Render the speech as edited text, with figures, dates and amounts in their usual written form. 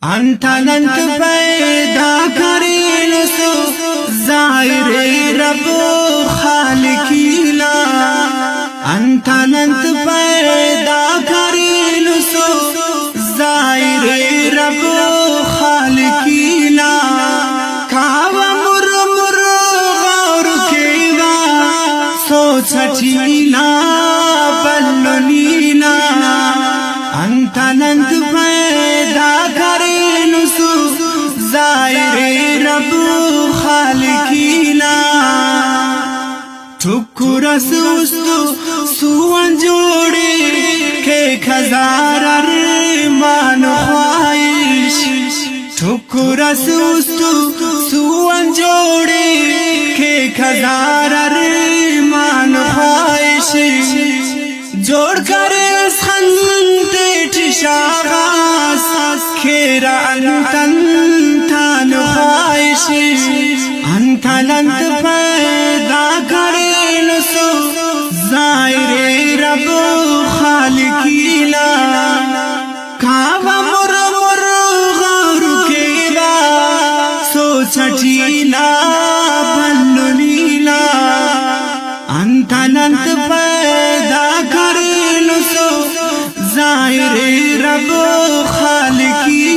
انت انت پیدا کریل سو ظاہر رب خالقی لا انت انت پیدا کریل سو ظاہر رب خالقی لا کعوہ مر مر غور کیوا سوچتی لا بلنی لا انت انت پیدا کریل سو ظاہر رب خالقی لا ٹھکر سوستو سوان جوڑے کہ ہزار ارمان خواہش ٹھکر سوستو سوان جوڑے کہ ہزار ارمان خواہش جوڑ کر اس خندے شاغاز کھیرا انتان خواہش انت پیدا کریل سو ظاہر رب خالقی لا کعوہ مر مر غور کیلا سوچتی لا بلنی لا انت پیدا کریل سو ظاہر رب خالقی